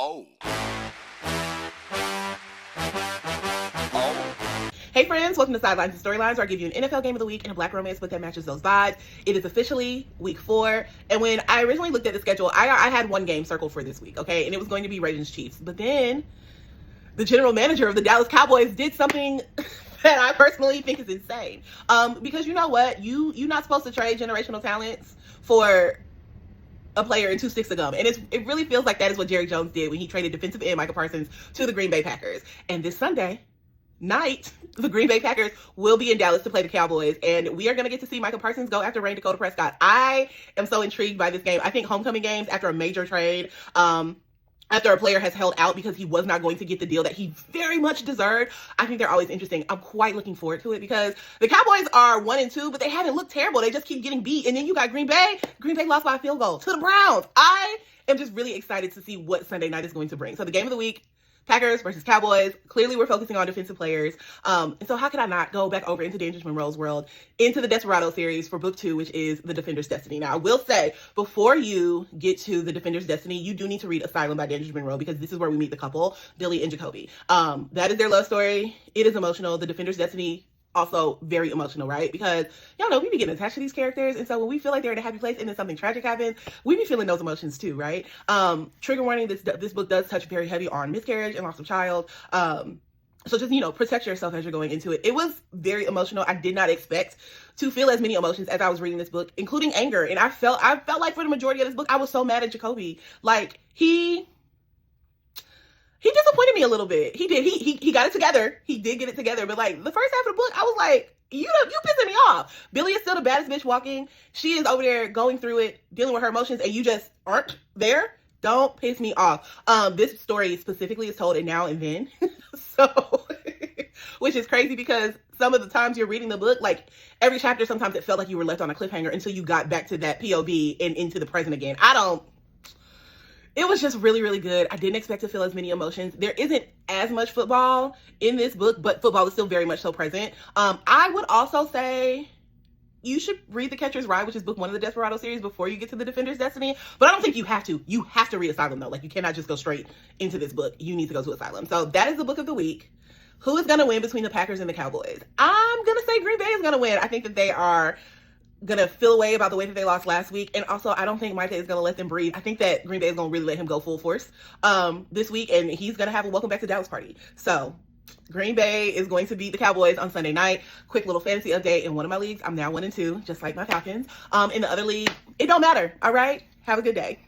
Oh. Oh. Hey friends, welcome to Sidelines and Storylines, where I give you an NFL game of the week and a black romance book that matches those vibes. It is officially week 4, and when I originally looked at the schedule, I had one game circled for this week, okay? And it was going to be Ravens Chiefs. But then the general manager of the Dallas Cowboys did something that I personally think is insane. Because you know what? You're not supposed to trade generational talents for a player and 2 sticks of gum. And it really feels like that is what Jerry Jones did when he traded defensive end Micah Parsons to the Green Bay Packers. And this Sunday night, the Green Bay Packers will be in Dallas to play the Cowboys, and we are going to get to see Micah Parsons go after Rain Dakota Prescott. I am so intrigued by this game. I think homecoming games after a major trade, after a player has held out because he was not going to get the deal that he very much deserved, I think they're always interesting. I'm quite looking forward to it because the Cowboys are 1-2, but they haven't looked terrible. They just keep getting beat. And then you got Green Bay. Green Bay lost by a field goal to the Browns. I am just really excited to see what Sunday night is going to bring. So the game of the week, Packers versus Cowboys. Clearly, we're focusing on defensive players. And so how could I not go back over into Dangerous Monroe's world, into the Desperado series for book 2, which is The Defender's Destiny. Now, I will say, before you get to The Defender's Destiny, you do need to read Asylum by Dangerous Monroe, because this is where we meet the couple, Billy and Jacoby. That is their love story. It is emotional. The Defender's Destiny, also very emotional, right? Because y'all know we be getting attached to these characters, and so when we feel like they're in a happy place and then something tragic happens, we be feeling those emotions too, right? Trigger warning, this book does touch very heavy on miscarriage and loss of child. So just, protect yourself as you're going into it. It was very emotional. I did not expect to feel as many emotions as I was reading this book, including anger. And I felt like for the majority of this book, I was so mad at Jacoby. Like, he disappointed me a little bit. He did. He got it together. He did get it together. But like the first half of the book, I was like, you pissing me off. Billy is still the baddest bitch walking. She is over there going through it, dealing with her emotions, and you just aren't there. Don't piss me off. This story specifically is told in now and then. So, which is crazy because some of the times you're reading the book, like every chapter, sometimes it felt like you were left on a cliffhanger until you got back to that POV and into the present again. It was just really, really good. I didn't expect to feel as many emotions. There isn't as much football in this book, but football is still very much so present. I would also say you should read The Catcher's Ride, which is book 1 of the Desperado series, before you get to The Defender's Destiny. But I don't think you have to. You have to read Asylum, though. Like, you cannot just go straight into this book. You need to go to Asylum. So that is the book of the week. Who is going to win between the Packers and the Cowboys? I'm going to say Green Bay is going to win. I think that they are going to feel away about the way that they lost last week. And also, I don't think Micah is going to let them breathe. I think that Green Bay is going to really let him go full force this week. And he's going to have a welcome back to Dallas party. So Green Bay is going to beat the Cowboys on Sunday night. Quick little fantasy update. In one of my leagues, I'm now 1-2, just like my Falcons. In the other league, it don't matter. All right. Have a good day.